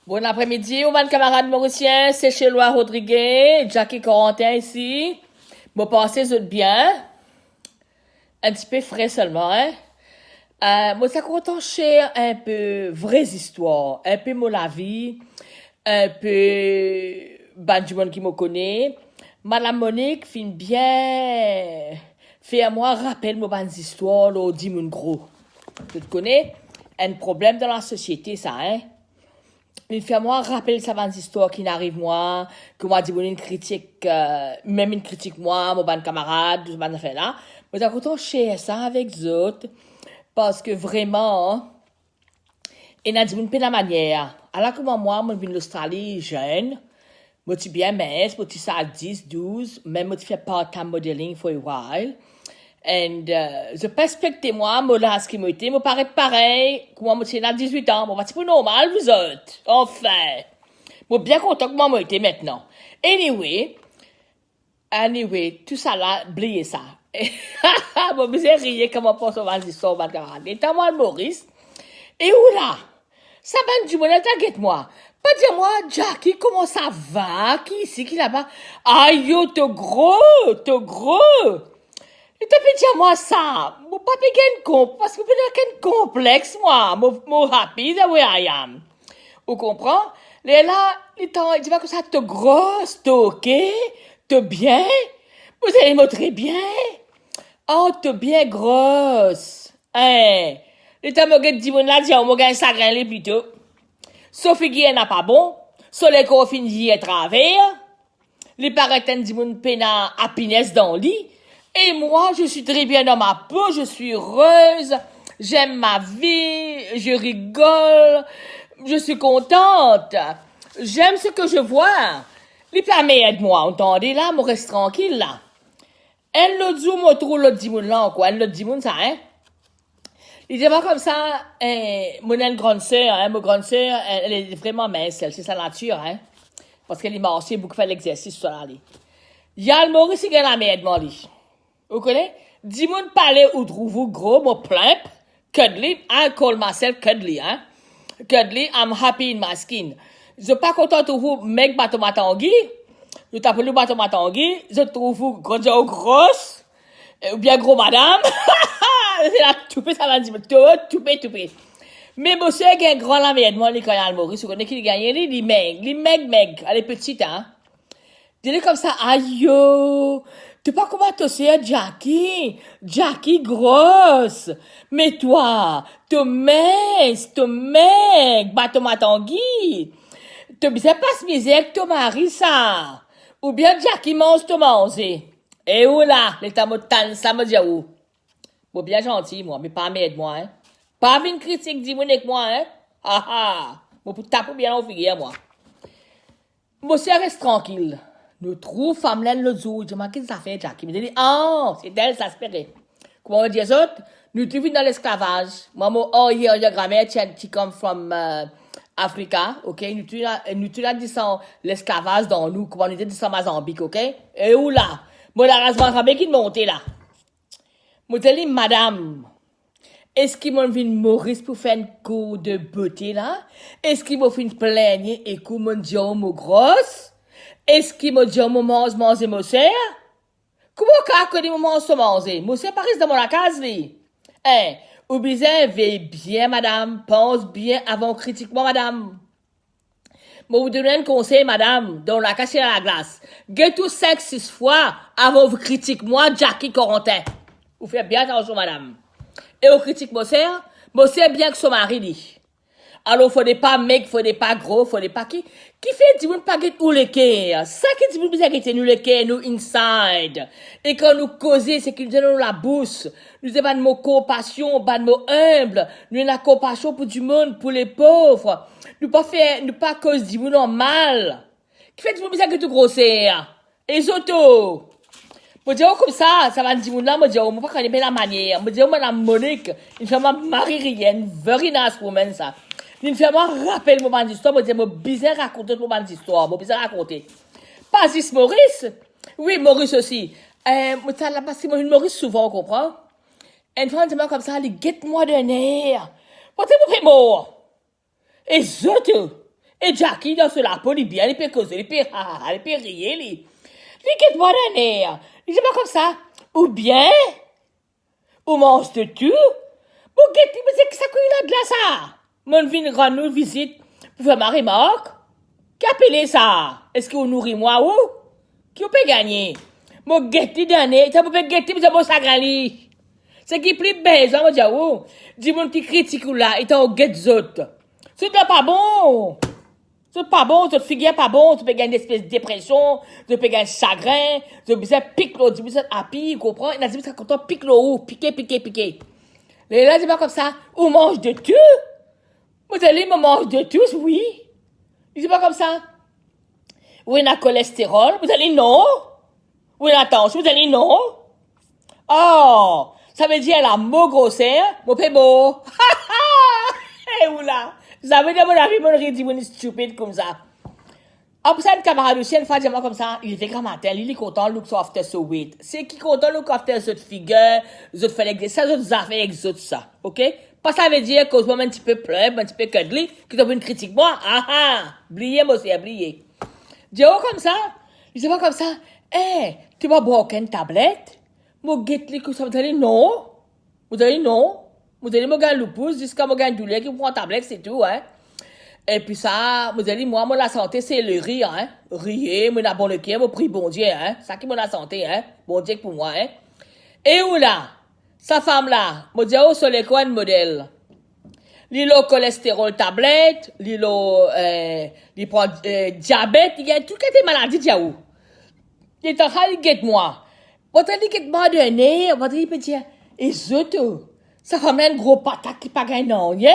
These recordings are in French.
Bon après-midi, aux camarades mauriciens, c'est chez Loa Rodriguez, Jackie Corentin ici. Bon, passez bien. Un petit peu frais seulement, hein. Moi, ça content cher un peu vraies histoires, un peu mon la vie, un peu ben du monde qui me connaît. Madame Monique fin bien fait à moi rappelle moi bonnes histoires là, dit mon gros. Tu te connais? Un problème dans la société ça, hein. Il fait à moi rappeler sa bonne histoire qui n'arrive moi, que moi dit une critique, même une critique moi, mon bon camarade, tout ce bon affaire là. Mais d'un côté, je ça avec les autres, parce que vraiment, il a dit une peine à manière. Alors que moi, je viens de l'Australie jeune, moi tu bien mince, moi tu sais à 10, 12, même moi tu fais part-time modeling for a while. And, je respecte moi, moi là, ce qui m'a été, moi paraît pareil, que moi, je à 18 ans, moi, c'est pas normal, vous autres. Enfin. Moi, bien content que moi, moi, été maintenant. Anyway, tout ça là, oubliez ça. Bon, vous avez rié comme on pense au l'histoire, ma camarade. Et t'as moi, le Maurice. Et où là? Ça va du monde, t'inquiète-moi. Pas dire-moi, Jackie, comment ça va? Qui ici, qui là-bas? Aïe, yo, t'es gros. Et t'as pu dire moi ça, mon papa parce que je pas complexe moi, mon happy the way I am. Vous comprenez? Les là, les temps, il dit pas que ça te grosse, t'es ok, t'es bien, vous allez me très bien. Oh, t'es bien grosse. Hein? Les temps, me dit mon là, dit, on me ça grain les plutôt. Sophie Guy n'a pas bon, soleil qu'on finit à travers. Les parents dit mon pena happiness dans le lit. Et moi, je suis très bien dans ma peau, je suis heureuse, j'aime ma vie, je rigole, je suis contente. J'aime ce que je vois. Les familles aident-moi, entendez là, moi reste tranquille là. Elle le dit, moi trouve le dimoun là, quoi, elle le dit, ça, hein. Il dit pas comme ça, mon grande sœur, hein, mon grande sœur, elle est vraiment mince, c'est sa nature, hein. Parce qu'elle est marchée, beaucoup fait l'exercice, sur là. Il y a le Maurice qui a la merde, moi, lui. Vous connaissez? Dis-moi de parler ou trouve-vous gros, mon plump, cuddly, I call myself cuddly, hein? Cuddly, I'm happy in my skin. Je suis pas content de vous, mec, bateau matangi. Je t'appelle le bateau matangi. Je trouve vous grosse, ou bien gros madame. C'est la toupée, ça va dire, toupée. Mais monsieur, il y a un grand la merde, moi, les canals Maurice, vous connaissez qui gagne, les meg, elle est petite, hein? Dis-le comme ça, aïe, yo. Tu sais pas comment tu sais, Jackie grosse. Mais toi, tu mince, bateau matangi. Tu sais pas ce misère que ton mari, ça. Ou bien Jackie mange, tu manges. Et où là, les tamotan, ça me dit où? Bon, bien gentil, moi, mais pas m'aide, moi, hein. Pas une critique, dis-moi avec moi, hein. Bon, pour taper bien en figure, moi. Monsieur, reste tranquille. Nous trouvons femme là le jour. Je me dis, qu'est-ce que ça fait, Jackie? Il me dit, c'est d'elle, ça se fait. Comment on dit ça? Nous trouvons dans l'esclavage. Maman, here, your grammaire, she come from Africa, ok? Nous trouvons disons l'esclavage dans nous, comment on dit disons Mozambique, ok? Et où là? Moi, la race Mozambique qui monte là. Moi, je dis, madame, est-ce qu'il m'a fait Maurice pour faire un coup de beauté là? Est-ce qu'il m'a fait plaigner et qu'on m'a dit, oh, mon grosse? Est-ce qu'il m'a dit, oh, manger, mon sœur? Comment qu'a connu maman se manger? Mon sœur Paris dans mon case, lui. Hein? Oubliez, veille bien, madame. Pense bien avant critiquement, madame. Moi, vous donner un conseil, madame, dans la casse à la glace. Get tout 5, 6 fois avant vous critiquer moi, Jackie Corentin. Vous faites bien attention, madame. Et on critique mon sœur bien que son mari dit. Alors, faut des pas mec, faut des pas gros, faut des pas qui fait du monde pas get ou le cœur. Ça qui dit vous bien que nous le cœur, nous inside. Et quand nous causer, c'est qu'ils nous la bouche. Nous avons de mot compassion, pas de mot humble. Nous avons la compassion pour du monde, pour les pauvres. Nous pas cause du monde en mal. Qui fait du monde bien que tout grossière. Et surtout, moi dire comme ça va dire là, moi dire, moi pas connaître la manière. Moi dire, madame Monique, une femme marienne, very nice woman, ça. Une femme rappelle le moment d'histoire, moi dire, moi bizarre raconter le moment d'histoire, moi bizarre raconter. Pas juste Maurice. Oui, Maurice aussi. Moi, ça là, parce que moi, une Maurice souvent, on comprend. Une femme dit, moi comme ça, elle guette-moi d'un air. Pourquoi vous faites mort? Et surtout, Et Jackie, dans ce lapin, il bien, il peut causer, il peut, il peut rire, il quitte-moi d'un air. Il dit pas comme ça. Ou bien, ou mange de tout. Bon, mais c'est que ça qu'il a de là, ça. Mon vin rendre nous visite pour faire ma remarque. Qui appelé ça? Est-ce qu'on nourrit moi ou? Qui peut gagner? Mon guetti d'année, ça peut pas guetti, mais ça peut s'agrandir. C'est qui plus besoin, moi, j'avoue. Dis-moi qui critique là, et t'en guette zot. C'est pas bon. C'est pas bon, cette figure pas bon, tu peux gagner une espèce de dépression, tu peux gagner chagrin, tu peux piquer l'eau, tu peux happy, comprends? Il a dit ça quand on pique l'eau, piquer. Les là, c'est pas comme ça. On mange de tout. Vous allez me manger de tout, oui. C'est pas comme ça. Oui, on a cholestérol, vous allez non. Oui, on a tension, vous allez non. Oh, ça veut dire la mot grossière, mon pébo. Eh, oula. Ça veut dire, mon avis, mon ridicule, mon stupide comme ça. Après ça, une camarade aussi, une fois, dis-moi comme ça, il fait grand matin, il est content, look after so wait. C'est qui content, look after cette figure, les autres fait l'exercice, les autres affaires, les autres ça. Ok? Pas ça veut dire que je un petit peu pleurer, un petit peu cuddly, que tu as une critique, moi, oubliez, moi aussi, oubliez. Dis, oh, comme ça, il dit pas comme ça, tu vas boire une tablette? Moi, get les que ça vous allez, non. Vous allez, non. Vous allez me gagner le pouce jusqu'à me gagner du lait qui prend une tablette, c'est tout, hein. Et puis ça, vous allez, moi, la santé, c'est le rire, hein. Riez, mon bon le cœur, mon prix bon Dieu, hein. Ça qui est la santé, hein. Bon Dieu pour moi, hein. Et où là? Sa femme là, me dit, oh, sur les coins de modèle. L'îlot cholestérol tablette, l'îlot, il prend, diabète, il y a toutes les maladies, diaou. Il est en train de guetter moi. Votre dit guette moi de nez, votre dit peut dire, et zut, ça femme là, un gros patate qui pas gagne, non, yeah?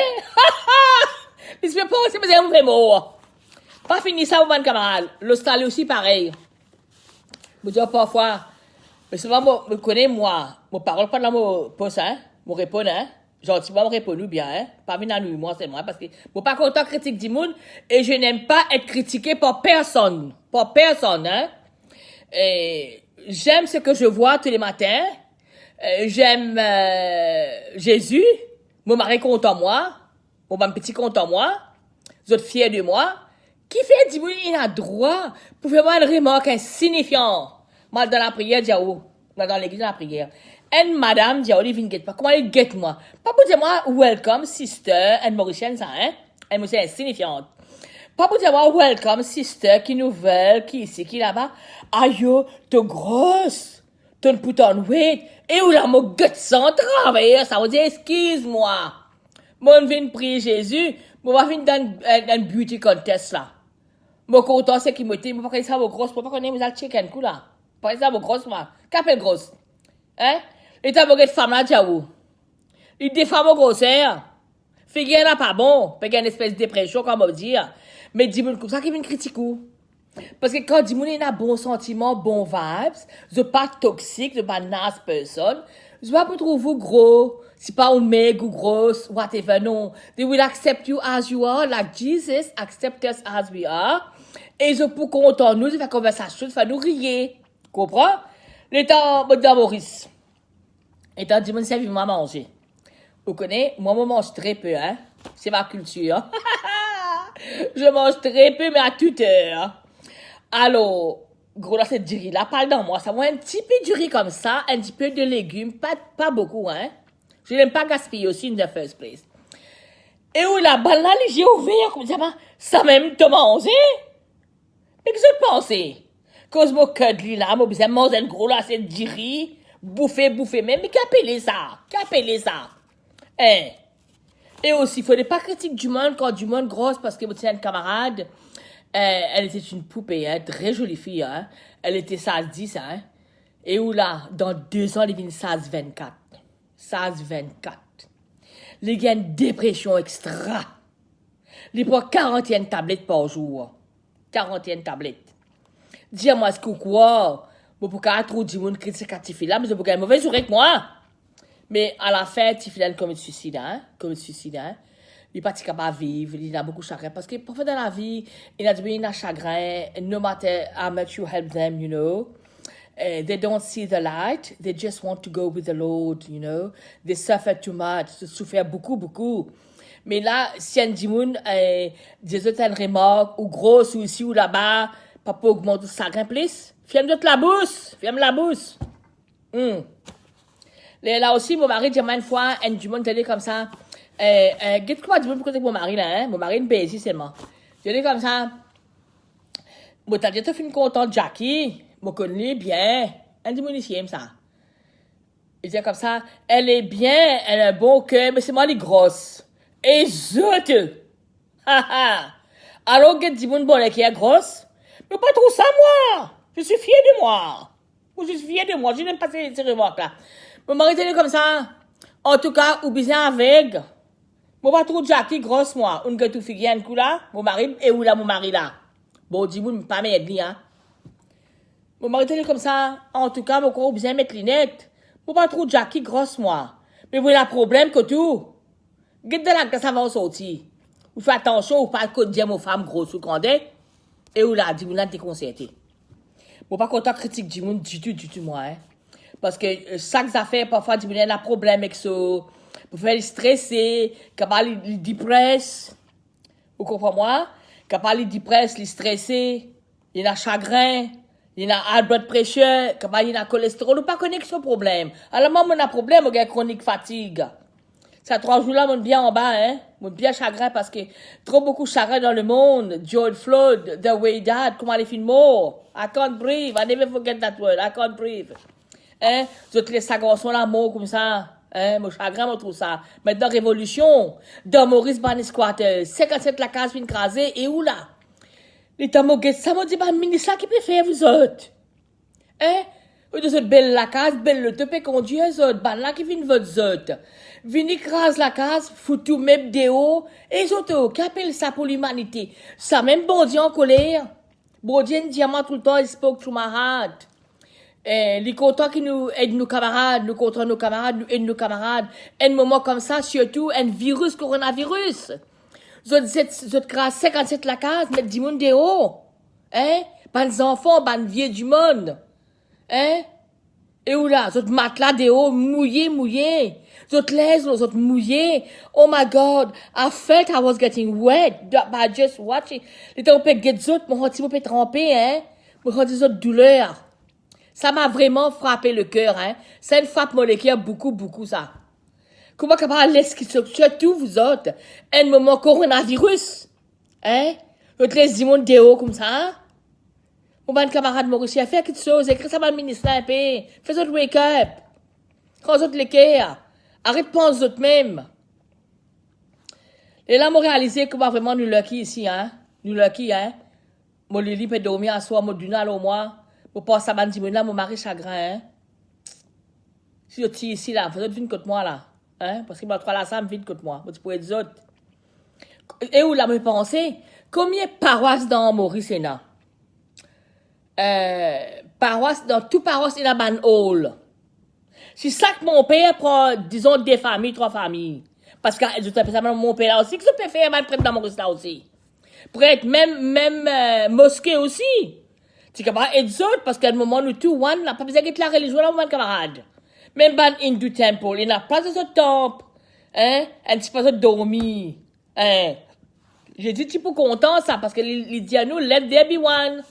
Mais c'est pas aussi, mais c'est un vrai mot. Pas fini ça, mon camarade. L'Australie aussi, pareil. Je dis parfois, mais souvent, je connais moi. Mon parole pas dans mon poste, hein. Mon répondre, hein. Gentiment, me répondre bien, hein. Pas venir à nous, moi, c'est moi, parce que je pas content critique du monde, et je n'aime pas être critiqué par personne. Par personne, hein. Et j'aime ce que je vois tous les matins. J'aime, Jésus. Mon mari compte en moi. Mon petit compte en moi. Vous êtes fiers de moi. Qui fait du il a droit pour faire une remarque insignifiante. Moi, dans la prière, Diao. Dans l'église, dans la prière. Et madame, Diao, il vient pas. Comment il guette moi? Pas pour dire moi, welcome, sister, and mauricienne, ça, hein? Elle me dit insignifiante. Pas pour dire moi, welcome, sister, qui nouvelle, qui ici, qui là-bas. Aïe, t'es grosse. T'es une put on weight. Et où la mo guette sans travailler, ça veut dire, excuse-moi. Moi, je viens prier Jésus. Moi, je viens dans un beauty contest, là. Moi, content, c'est qu'il me dit, moi, pas ça, vos grosses, moi, pas connaître, vous avez chicken, coup, là. Pas ça, vos grosses, moi. Qu'appelle grosse? Hein? Et t'as beaucoup de femmes, là, diaou. Il des femmes grossières. Figure là, pas bon. Pas une espèce de dépression, comme on dit. Mais dis-moi, comme ça, qui vient critiquer. Parce que quand dis-moi, il a bon sentiment, bon vibes, je pas toxique, je pas nice person, je pas pour trouver vous gros, c'est pas un mec ou grosse, whatever, non. They will accept you as you are, like Jesus accept us as we are. Et je pour content nous, je fais conversation, je fais nous rire. Comprends? L'état, dans Maurice. Étant dis-moi, c'est vivement à manger. Vous connaissez, moi, je mange très peu, hein. C'est ma culture. Je mange très peu, mais à toute heure. Alors, gros, là, c'est du riz. Là, parle dans moi. Ça va un petit peu du riz comme ça, un petit peu de légumes, pas beaucoup, hein. Je n'aime pas gaspiller aussi in the first place. Et où la balle là, les yeux ouverts, comme ça même te manger? Mais qu'est-ce que tu penses? Cause mon cuddly là, mon besoin manger un gros là, c'est du riz, bouffer, même, mais qu'appelez ça? Hein? Et aussi, il ne faudrait pas critiquer du monde quand du monde grosse, parce que vous une camarade, elle était une poupée, hein, très jolie fille, hein. Elle était 16-10, hein. Et où là, dans 2 ans, elle est venue 16-24. 16-24. Les gars, une dépression extra. Les prend 41 tablettes par jour. 41 tablettes. Dis-moi, ce que quoi? Bon, pour qu'elle trop du monde critique à Tiffy là, mais c'est pour qu'elle ait mauvaise oreille que moi. Mais à la fin, Tiffy là, comme suicide, hein. Il n'est pas capable de vivre, il a beaucoup de chagrin. Parce que parfois dans la vie, il a du chagrin, no matter how much you help them, you know. They don't see the light, they just want to go with the Lord, you know. They suffer too much, ils souffrent beaucoup. Mais là, si un dimoun, des autres, une remarque, ou grosse, ou ici, ou là-bas, pas pour augmenter ça, plus. Ferme la bouche. Ferme la bouche. Là aussi, mon mari, j'ai une fois, un dimoun, t'as dit comme ça, qu'est-ce que tu veux pour mon mari, là, hein? Mon mari, une ici seulement. J'ai dit comme ça, moi, t'as dit, t'as fait une contente, Jackie. Moi, connais bien. Un dimoun ici aime ça. Il dit comme ça, elle est bien, elle a un bon cœur, mais c'est moi les grosses. Et zut! Alors que dis-moi bon qui est grosse? Mais pas trop ça, moi! Je suis fière de moi! Je suis fière de moi, je n'aime pas ces remarques là. Mon mari était comme ça. En tout cas, ou bien avec. Moi, pas trop Jackie grosse, moi. On a tout figé un coup là. Mon mari, et où là, mon mari là? Bon, dis-moi, pas m'aider, hein. Mon mari était comme ça. En tout cas, mon corps, bien mettre les lunettes. Moi, pas trop Jackie grosse, moi. Mais vous avez un problème que tout. Gardez là que ça va sortir. Vous faites attention, vous pas de dire aux femmes grosses ou grandes. Et où là, dis-moi, là, déconcerté. Moi, pas content critique du monde du tout, moi, hein. Parce que chaque affaire, parfois, dis-moi, il y a un problème avec ça. Vous faites stresser, capable de dépresser. Vous comprenez moi? Capable de dépresser, de stresser. Il y a un chagrin. Il y a un high blood pressure. Capable, il y a un cholestérol. Ou pas connaître ce problème. Alors, moi, on a un problème, on a chronique fatigue. Ça 3 jours là, mon bien en bas, hein. Mon bien chagrin parce que trop beaucoup de chagrin dans le monde. George Floyd, the way that, comment les films morts. I can't breathe. I never forget that word. I can't breathe. Hein? Toutes les garçons là, morts comme ça. Hein? Mon chagrin, moi, trouve ça. Maintenant, révolution. Dans Maurice Barney Squatter. 57 la case fin crasée. Et où là? Les tamoguettes, ça m'a dit, bah, ministre là qui peut faire, vous autres. Hein? Vous êtes belle la case, belle le topé conduit, vous autres. Bah, là qui vient votre autres. Vini crase la case, foutu même des hauts, et les autres, qui appellent ça pour l'humanité? Ça même bon Dieu en colère. Bon Dieu, un diamant tout le temps, il spoke to my heart. Les contents qui nous aident nos camarades, nous contre nos camarades, nous aident nos camarades. Un moment comme ça, surtout, un virus, coronavirus. Vous êtes crase 57 la case, mettre du monde des hauts. Hein? Ban enfants, ban vieux du monde. Hein? Et où là? Vous êtes matelas des hauts, mouillés. Zot les, zot mouillé. Oh my God, I felt I was getting wet by just watching. Les temps peut get zot, mon petit peu trempé, hein. Mon petit zot douleur. Ça m'a vraiment frappé le cœur, hein. Ça me frappe mon cœur beaucoup, ça. Comment capable laisser surtout vous autres, un moment coronavirus, hein. L'autre les dimons déo comme ça, hein? Mon bon camarade Maurice a fait quelque chose, écrit ça dans le ministère un peu. Fais zot wake up. Quand zot les cœurs. Arrête de penser d'autres même. Et là, moi réalisé comment vraiment nous lucky ici, hein. Nous lucky, hein. Mon Lili peut dormir à soi, mon dunal au moins. Mon passe à bandi, là, mon mari chagrin, hein. Si je tire ici, là, vous êtes vite contre moi, là. Hein. Parce que moi, trois là, ça me vite contre moi. Vous pouvez être autres. Et où là, me penser? Combien de paroisses dans Maurice, il y en a? Paroisse, dans tout paroisse, il y a un hall. C'est ça que mon père prend, disons, 2 familles, 3 familles. Parce que, mon père là aussi, que ça peut faire, mal prêtre dans Maurice là aussi. Prêtre, même mosquée aussi. Tu comprends? Et des autres, parce qu'à un moment, nous tous, one, n'a pas besoin de la religion là, mon camarade. Même ban Hindu temple, il n'a pas de ce temple. Hein? Un petit peu de dormir. Hein? J'ai dit, tu peux content ça, parce que les dit à nous, let there be one.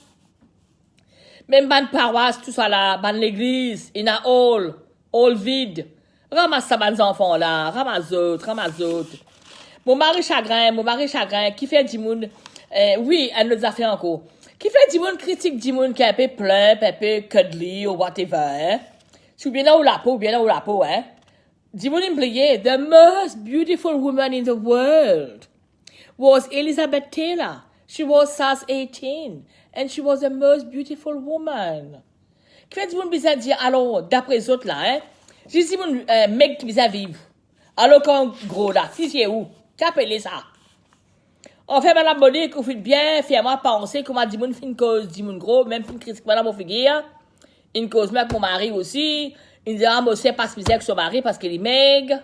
Même ban paroisse, tout ça là, ban l'église, il a all vide. Ramasse ça, ban enfants là, ramasse autres. Mon mari chagrin, qui fait du monde, oui, elle nous a fait encore. Qui fait du monde critique du monde qui est un peu plein, un peu cuddly ou whatever, hein. Si bien là où la peau, hein. Du monde oublié, the most beautiful woman in the world was Elizabeth Taylor. She was size 18 and she was the most beautiful woman. Qui fait du monde bizarre dire, alors, d'après les autres là, hein. J'ai dit mon mec qui bizarre vivre. Alors quand gros là, si c'est où? Qu'appelez ça? En fait, madame Monique, vous faites bien, fais-moi penser comment dit mon fin cause, dit mon gros, même fin critique madame mon figure. Une cause avec mon mari aussi. Il dit, ah, moi, c'est pas spécial avec son mari parce qu'il est maigre.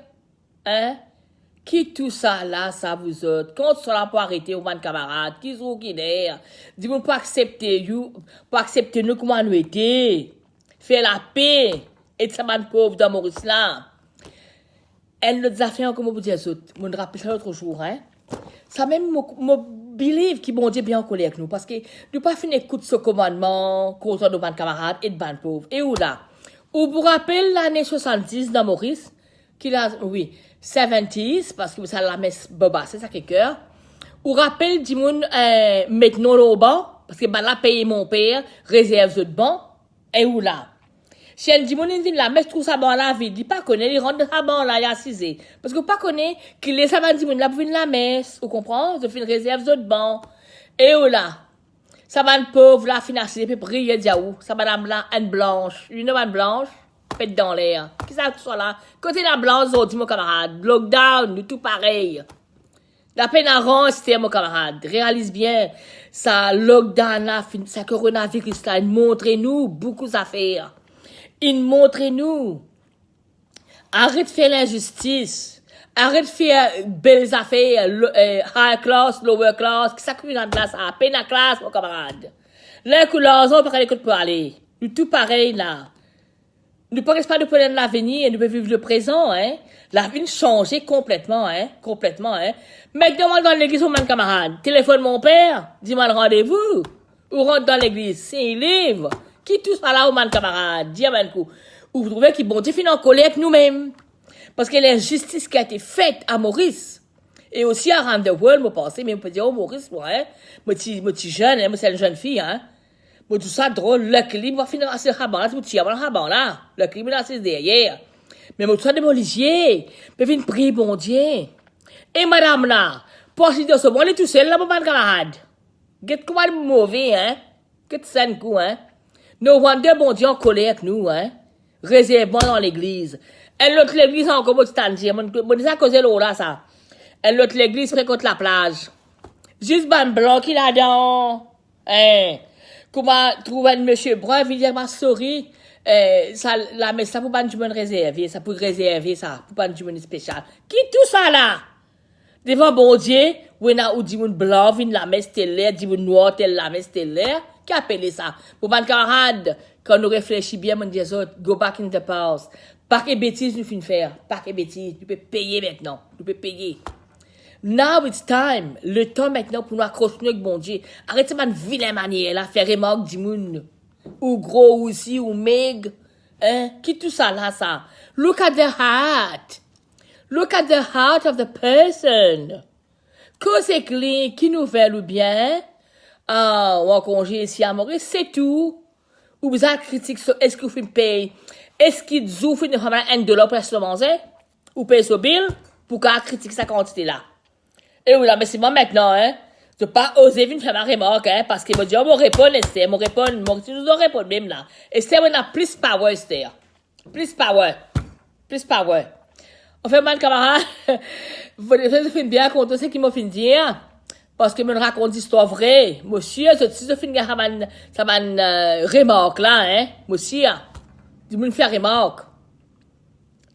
Hein? Qui tout ça là, ça vous autres? Quand tu là pour arrêter, au camarade, qui sont qui d'air? Dis-moi pour accepter nous comment nous aider. Faire la paix. Et ça m'a pauvre dans Maurice là. Elle nous a fait comme vous dire, je me rappelle ça l'autre jour, hein. Ça même, me believe qui bon Dieu bien en colère avec nous, parce que nous pas fini écouter ce commandement, contre nos bons camarades et de bons pauvres. Et où là? Ou vous rappelez l'année 70 dans Maurice, qu'il a, oui, 70s, parce que ça la messe boba, c'est ça qui est cœur. Ou rappelle, dis moun, maintenant au bas, parce que ben là, payer mon père, réserve de bon, et où là? Si elle dit, mon vient la messe, trouve ça bon la vie, il pas connaît, il rentre dans sa bon là, il a assisé. Parce que pas connaît, qu'il est ça va dire, là, pour venir la messe, vous comprenez? Je fais une réserve de bon. Et où là? Ça va une pauvre, là, financer, puis prier, dire où? Ça madame là, une blanche, une blanche, faites dans l'air. Qui ça, tout ça là? Côté la blanche, dit mon camarade, lockdown, nous tout pareil. La peine à rester, mon camarade. Réalise bien, ça lockdown là, ça coronavirus là, montrez-nous beaucoup d'affaires. Il montre-nous. Arrête de faire l'injustice. Arrête de faire belles affaires, high class, lower class, qui s'accumule dans la classe, à peine la classe, mon camarade. L'un couleur, on peut pas écouter pour aller. Nous tout pareil, là. Nous ne pouvons pas nous prendre l'avenir et nous pouvons vivre le présent, hein. La vie change complètement, hein. Complètement, hein. Maintenant, dans l'église, mon camarade. Téléphone mon père, dis-moi le rendez-vous. Ou rentre dans l'église, c'est un livre. Qui tout ça là, mon camarade, dis un coup. Ou vous trouvez qu'il bon Dieu finit en colère avec nous-mêmes. Parce que l'injustice qui a été faite à Maurice, et aussi à Around the World, moi pensais, mais on peut dire, oh Maurice, moi, hein, moi petit jeune, hein, moi c'est une jeune fille, hein. Moi tout ça drôle, le clip va finir à ce raban là, c'est petit avant le raban là. Le clip là, c'est derrière. Mais moi tout ça de mon lisier, puis venir prier bon Dieu. Et madame là, pensez de ce bon, elle est tout seul là, mon camarade. Get quoi de mauvais, hein. Get ça un coup, hein. Nos wonder bon Dieu en colère avec nous, hein. Réservement dans l'église. Elle l'autre l'église encore mon standard. Mon dis à cause de l'eau là, ça. Elle l'autre l'église près contre la plage. Juste ban blanc qui là-dedans. Hein. Comment trouver un monsieur brun, il dit, ma souris, ça, la messe, ça pour pas du monde réservé, ça pour réserver, ça, pour pas du monde spécial. Qui tout ça là? Devant bon Dieu, ou dit mon blanc, vient la messe telle l'air, dit mon noir, telle la messe telle l'air. Qui appelle ça? Pour ban camarade, quand nous réfléchissons bien, mon Dieu, go back in the past. Pas que bêtises nous finissons faire. Pas que bêtises. Tu peux payer maintenant. Tu peux payer. Now it's time. Le temps maintenant pour nous accrocher avec bon Dieu. Arrêtez ma vilaine manière là, faire remarque du monde. Ou gros ou aussi, ou meg. Hein? Qui tout ça là, ça? Look at the heart. Look at the heart of the person. Que c'est clean, qui nous fait le bien. Ah, ou en congé ici à Maurice, c'est tout. Ou vous avez critique sur est-ce que vous faites payer? Est-ce qu'il vous fait $1 pour se manger? Ou payer ce bill? Pour qu'on critique sa quantité là. Et oui, là, mais c'est moi maintenant, hein. Je pas oser venir faire ma remarque, hein, parce que mon Dieu, mon répond, Esther, mon répond même là. Esther, on a plus power, Esther. Plus power. Plus power. En fait, mon camarade, je finis bien compte ce qu'il m'a fait dire. Parce que me raconte d'histoire vraie. Monsieur, je finis ça m'a remarque là, hein. Monsieur, dis-moi faire remarque.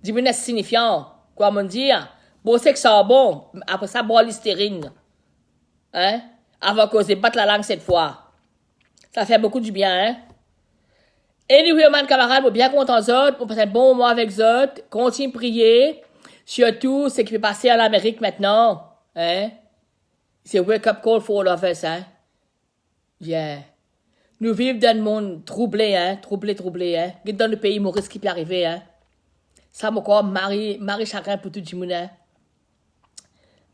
Dis-moi c'est signifiant. Quoi me dire? Bon, c'est que ça bon. Après ça, boire l'hystérine. Hein? Avant que je batte la langue cette fois. Ça fait beaucoup du bien, hein? Anyway, mon camarade, moi bien content d'eux. On passe un bon moment avec eux. Continue de prier. Surtout, ce qui fait passer en Amérique maintenant. Hein? C'est wake-up call for all of us, hein? Yeah. Nous vivons dans un monde troublé, hein? Troublé, hein? Dans le pays Maurice qui peut arriver, hein? Ça, moi, quoi, Marie chagrin pour tout le monde, hein?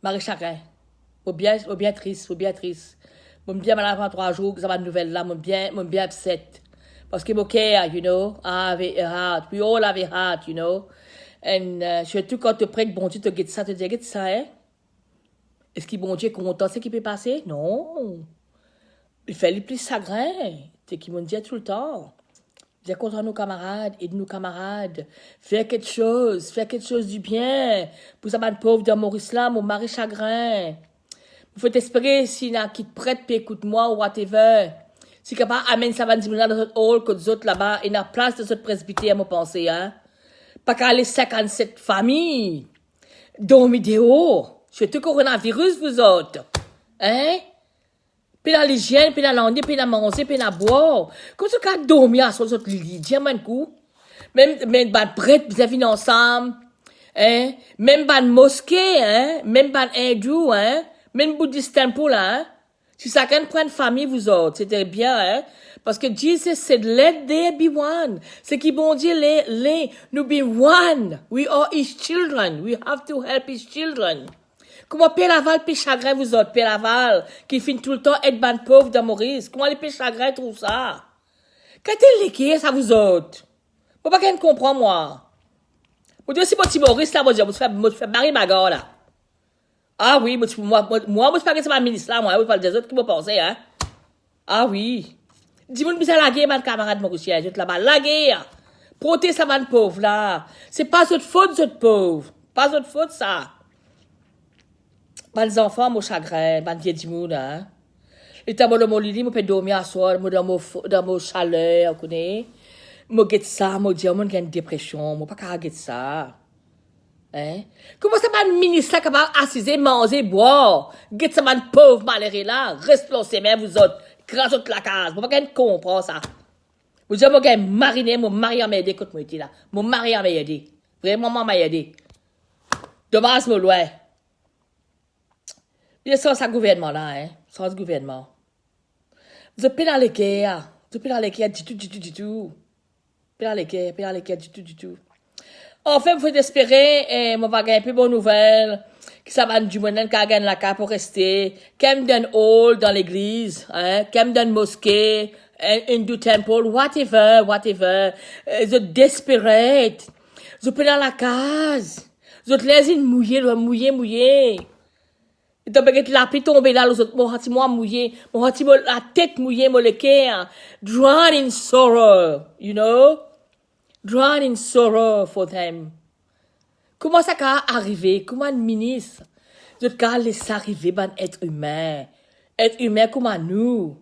Marie chagrin. Faut bien triste. Moi, bien malade pendant 3 jours, que ça va de nouvelles là, moi, bien upset. Parce que moi, care, you know? I have a heart. We all have a heart, you know? And, surtout quand tu pries que bon Dieu te guette ça, hein? Est-ce que bon Dieu est content, ce qui peut passer? Non. Il fait le plus chagrin. C'est qui m'ont dit tout le temps. Bien content nos camarades, aide nos camarades. Fais quelque chose du bien. Pour ça, man pauvre dans Maurice là, mon mari chagrin. Il faut espérer s'il y a qui te prête, puis écoute-moi, ou whatever. Si capable, amène ça va dire dans notre hall, que les autres là-bas, et dans la place de notre presbytère, à me penser, hein. Pas qu'à aller 57 familles. Dormir dehors. Surtout coronavirus, vous autres. Hein? Puis dans l'hygiène, puis dans l'année, puis dans manger, puis dans boire. Comme ça, quand dormir à son autre lit, dis un coup. Même, prête, vous avez ensemble. hein, même ban mosquée, hein, même ban hindou, hein, même bouddhiste temple, hein. Si chacun prend une famille, vous autres, c'était bien, hein. Parce que Jesus said, let there be one. C'est qui bon Dieu, nous be one. We are his children. We have to help his children. Comment Père Laval puis chagrin, vous autres, Père Laval, qui finit tout le temps être ban pauvre dans Maurice? Comment les Père chagrin trouvent ça? Quand est-ce que ça vous autres? Moi, pas qu'elle comprend, moi. Moi, je dis, si Maurice, là, moi, je fais barrer ma gare, là. Ah oui, moi, je suis pas que c'est ma ministre, là, moi, je parle des autres qui m'ont pensé, hein. Ah oui. Dis-moi, mais c'est la guerre, ma camarade mauricien, je te la balle. La guerre. Proteste à man pauvre, là. C'est pas votre faute, votre pauvre. Pas votre faute, ça. Les enfants, mon chagrin, mon vieux dimoun, hein. Les temps de mon lit, je peux dormir à soir, dans mon chalet, vous connaissez. Je get ça, je dis, je j'ai une dépression, je pas qu'à get ça. Hein? Comment ça va, ministre, là, capable d'assiser, manger, boire? Get ça, man pauvre, malheureux, là. Reste là, c'est même, vous autres. Grâce à la case. Je pas qu'à comprendre ça. Vous dites, je mariner, mon mari m'a aidé, écoute-moi, là. Mon mari m'a aidé. Vraiment, m'a aidé. Dommage, mon loin. Bien sûr, ça gouvernement-là, hein. Sans ce gouvernement. Vous êtes pas dans les guerres. Vous êtes pas dans les guerres du tout. Pas dans les guerres du tout. Enfin, il faut espérer, et on va gagner un peu bonne nouvelle, que ça va du monde qui gagne la carte pour rester, comme d'un hall dans l'église, hein, comme d'un mosquée, Hindu temple, whatever. Vous êtes desperate. Vous êtes dans la case. Vous êtes laissés mouiller. Et donc, la pluie tombée là, moi mouillé, la tête mouillée, le cœur, drowned in sorrow, you know? Drowned in sorrow for them. Comment ça va arriver? Comment un ministre? Je vais laisser arriver, ben, être humain. Être humain comme à nous.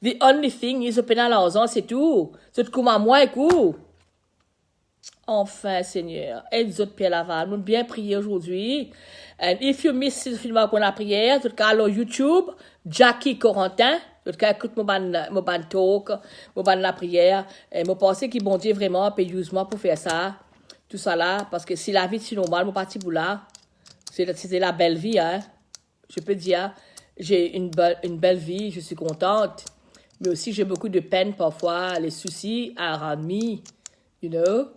The only thing is, dans l'argent, c'est tout. C'est comme à moi, écoute. Enfin, Seigneur, aide autres Pierre Laval. Nous bien prier aujourd'hui. And if you miss ce film pour la prière, tout cas, sur YouTube, Jackie Corentin, tout cas, écoute mon ban talk, mon ban la prière. Et je pense qu'il bon Dieu vraiment peut use moi pour faire ça. Tout ça là, parce que si la vie est normale, mon parti pour là, c'était la belle vie, hein. Je peux dire, j'ai une belle vie, je suis contente. Mais aussi, j'ai beaucoup de peine parfois, les soucis around me, you know.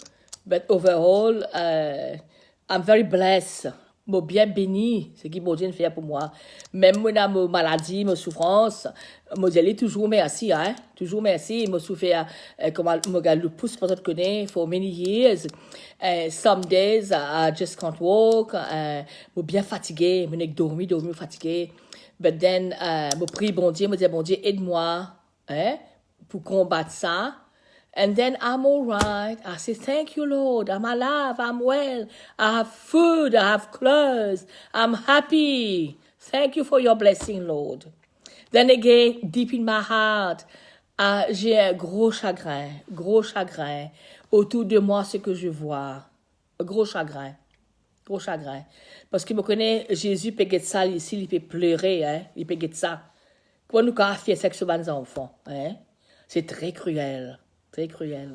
But overall, I'm very blessed. Je suis bien béni, ce qui mon Dieu fait pour moi. Même dans mes maladies, mes souffrances, je dis toujours merci, hein. Toujours merci. Je souffert, comme je le pousse pour te connaître, for many years. Some days, I just can't walk. Je suis bien fatigué, je suis dormi, fatigué. But then, je prie bon Dieu, je dis bon Dieu, aide-moi, hein, pour combattre ça. And then I'm all right. I say, thank you, Lord. I'm alive. I'm well. I have food. I have clothes. I'm happy. Thank you for your blessing, Lord. Then again, deep in my heart, j'ai un gros chagrin autour de moi, ce que je vois. Gros chagrin. Parce qu'il me connaît, Jésus peut être ça ici, il peut pleurer, hein. Il peut être ça. Comment nous avons fait ça avec les enfants, hein? C'est très cruel. Très cruel.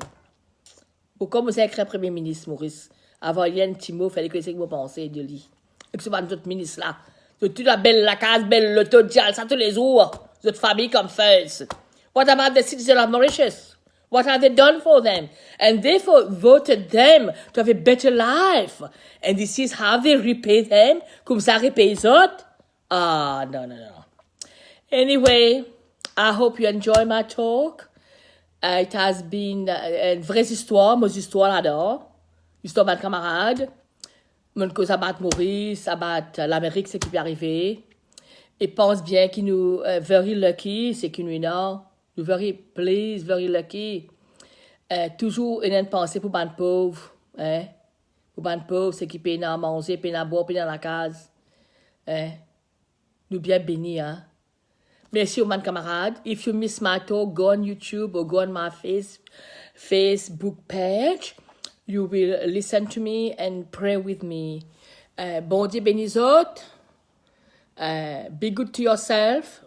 Ou comme vous avez écrit Premier ministre, Maurice, avant il y a un petit mot, il fallait que vous pensiez de lui. Et que ce soit notre ministre là. C'est toute la belle la case, belle l'auto, ça tous les jours. Votre famille comme first. What about the citizens of Mauritius? What have they done for them? And therefore voted them to have a better life. And this is how they repay them. Comme ça repay les autres. Ah, non. Anyway, I hope you enjoy my talk. It has been une vraie histoire, mes histoires là-dedans. Histoire de mes camarades. Mon cause à battre Maurice, à battre l'Amérique, c'est qui peut arriver. Et pense bien qu'il nous very lucky, c'est qu'il nous non. Nous very pleased, very lucky. Toujours une pensée pour les pauvres. Hein? Pour les pauvres, c'est qui peut manger, peut boire, peut dans la case. Hein? Nous bien bénis, hein? Merci aux camarades. If you miss my talk, go on YouTube or go on my Facebook page. You will listen to me and pray with me. Bon Dieu bénis autres. Be good to yourself.